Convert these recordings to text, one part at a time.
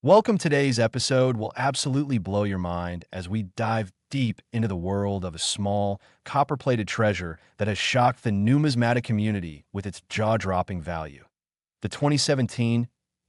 Welcome. Today's episode will absolutely blow your mind as we dive deep into the world of a small, copper-plated treasure that has shocked the numismatic community with its jaw-dropping value. The 2017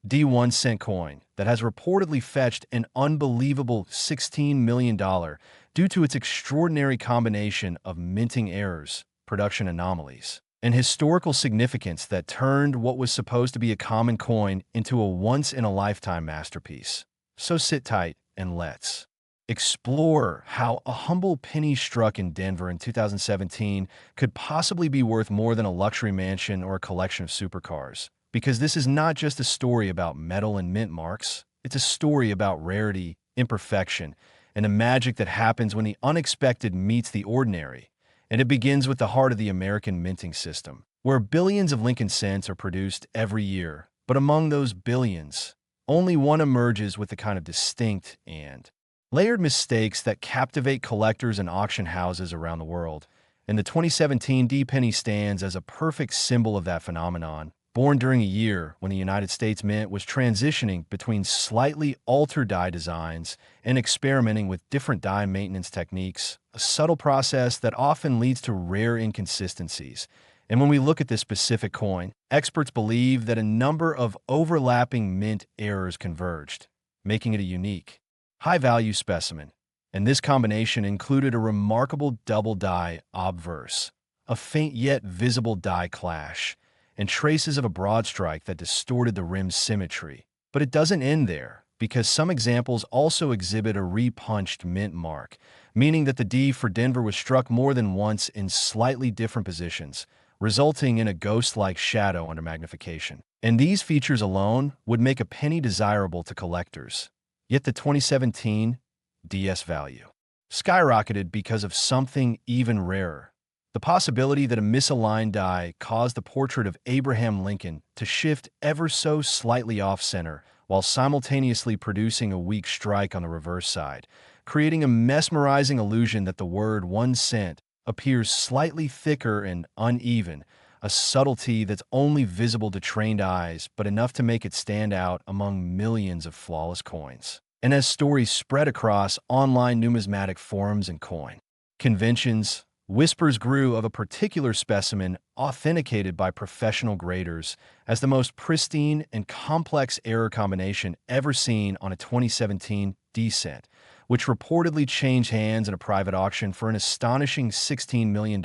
D1 cent coin that has reportedly fetched an unbelievable $16 million due to its extraordinary combination of minting errors, production anomalies, and historical significance that turned what was supposed to be a common coin into a once-in-a-lifetime masterpiece. So sit tight and let's explore how a humble penny struck in Denver in 2017 could possibly be worth more than a luxury mansion or a collection of supercars. Because this is not just a story about metal and mint marks, it's a story about rarity, imperfection, and the magic that happens when the unexpected meets the ordinary. And it begins with the heart of the American minting system, where billions of Lincoln cents are produced every year. But among those billions, only one emerges with the kind of distinct and layered mistakes that captivate collectors and auction houses around the world. And the 2017 D penny stands as a perfect symbol of that phenomenon. Born during a year when the United States Mint was transitioning between slightly altered die designs and experimenting with different die maintenance techniques, a subtle process that often leads to rare inconsistencies. And when we look at this specific coin, experts believe that a number of overlapping mint errors converged, making it a unique, high-value specimen. And this combination included a remarkable double die obverse, a faint yet visible die clash, and traces of a broad strike that distorted the rim's symmetry. But it doesn't end there, because some examples also exhibit a repunched mint mark, meaning that the D for Denver was struck more than once in slightly different positions, resulting in a ghost-like shadow under magnification. And these features alone would make a penny desirable to collectors. Yet the 2017 DS value skyrocketed because of something even rarer. The possibility that a misaligned die caused the portrait of Abraham Lincoln to shift ever so slightly off-center while simultaneously producing a weak strike on the reverse side, creating a mesmerizing illusion that the word 1 cent appears slightly thicker and uneven, a subtlety that's only visible to trained eyes but enough to make it stand out among millions of flawless coins. And as stories spread across online numismatic forums and coin conventions, whispers grew of a particular specimen authenticated by professional graders as the most pristine and complex error combination ever seen on a 2017 D cent, which reportedly changed hands in a private auction for an astonishing $16 million,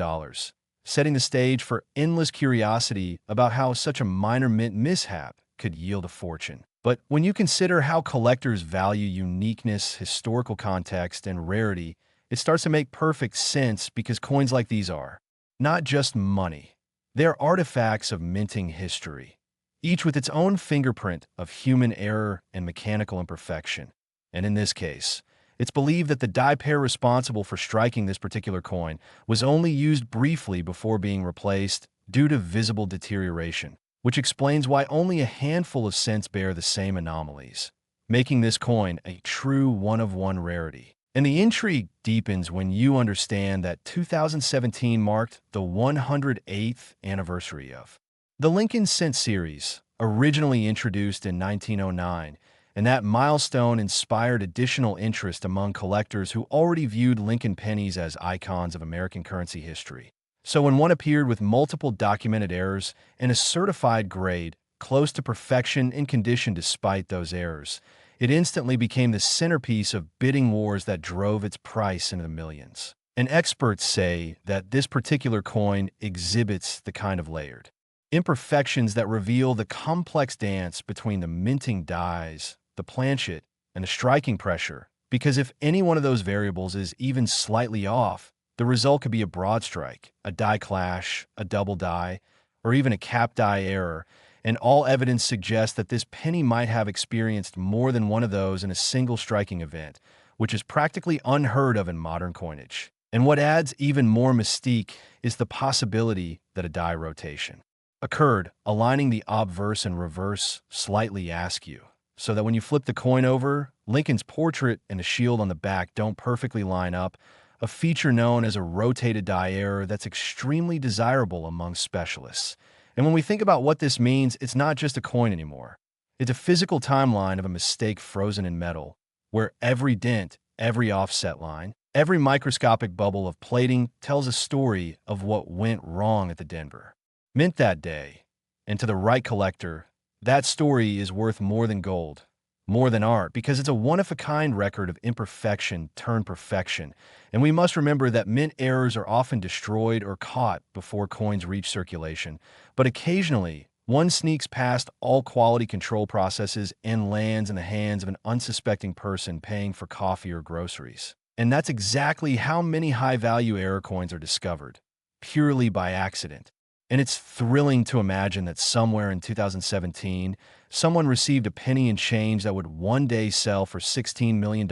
setting the stage for endless curiosity about how such a minor mint mishap could yield a fortune. But when you consider how collectors value uniqueness, historical context, and rarity, it starts to make perfect sense because coins like these are not just money. They're artifacts of minting history, each with its own fingerprint of human error and mechanical imperfection. And in this case, it's believed that the die pair responsible for striking this particular coin was only used briefly before being replaced due to visible deterioration, which explains why only a handful of cents bear the same anomalies, making this coin a true one-of-one rarity. And the intrigue deepens when you understand that 2017 marked the 108th anniversary of the Lincoln Cent series, originally introduced in 1909, and that milestone inspired additional interest among collectors who already viewed Lincoln pennies as icons of American currency history. So when one appeared with multiple documented errors and a certified grade, close to perfection in condition despite those errors, it instantly became the centerpiece of bidding wars that drove its price into the millions. And experts say that this particular coin exhibits the kind of layered imperfections that reveal the complex dance between the minting dies, the planchet, and the striking pressure, because if any one of those variables is even slightly off, the result could be a broad strike, a die clash, a double die, or even a cap die error, and all evidence suggests that this penny might have experienced more than one of those in a single striking event, which is practically unheard of in modern coinage. And what adds even more mystique is the possibility that a die rotation occurred, aligning the obverse and reverse slightly askew, so that when you flip the coin over, Lincoln's portrait and the shield on the back don't perfectly line up, a feature known as a rotated die error that's extremely desirable among specialists. And when we think about what this means, it's not just a coin anymore. It's a physical timeline of a mistake frozen in metal, where every dent, every offset line, every microscopic bubble of plating tells a story of what went wrong at the Denver Mint that day. And to the right collector, that story is worth more than gold, more than art, because it's a one-of-a-kind record of imperfection turned perfection. And we must remember that mint errors are often destroyed or caught before coins reach circulation, but occasionally, one sneaks past all quality control processes and lands in the hands of an unsuspecting person paying for coffee or groceries. And that's exactly how many high-value error coins are discovered, purely by accident. And it's thrilling to imagine that somewhere in 2017, someone received a penny and change that would one day sell for $16 million,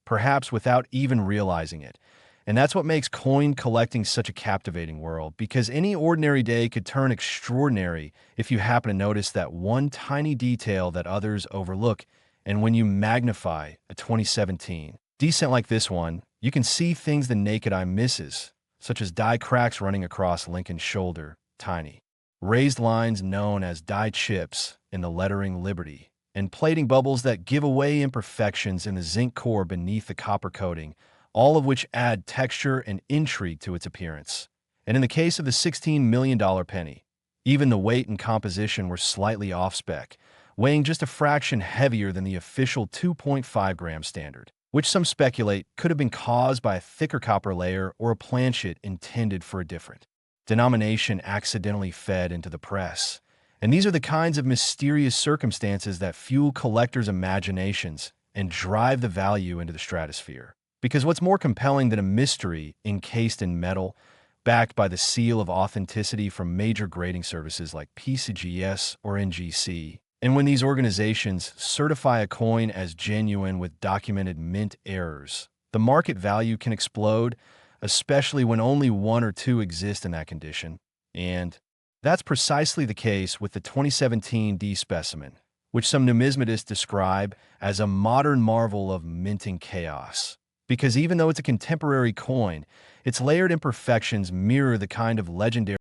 perhaps without even realizing it. And that's what makes coin collecting such a captivating world, because any ordinary day could turn extraordinary if you happen to notice that one tiny detail that others overlook. And when you magnify a 2017 descent like this one, you can see things the naked eye misses, such as die cracks running across Lincoln's shoulder, tiny, raised lines known as die chips in the lettering Liberty, and plating bubbles that give away imperfections in the zinc core beneath the copper coating, all of which add texture and intrigue to its appearance. And in the case of the $16 million penny, even the weight and composition were slightly off-spec, weighing just a fraction heavier than the official 2.5-gram standard, which some speculate could have been caused by a thicker copper layer or a planchet intended for a different denomination accidentally fed into the press. And these are the kinds of mysterious circumstances that fuel collectors' imaginations and drive the value into the stratosphere. Because what's more compelling than a mystery encased in metal, backed by the seal of authenticity from major grading services like PCGS or NGC? And when these organizations certify a coin as genuine with documented mint errors, the market value can explode, especially when only one or two exist in that condition. And that's precisely the case with the 2017 D specimen, which some numismatists describe as a modern marvel of minting chaos. Because even though it's a contemporary coin, its layered imperfections mirror the kind of legendary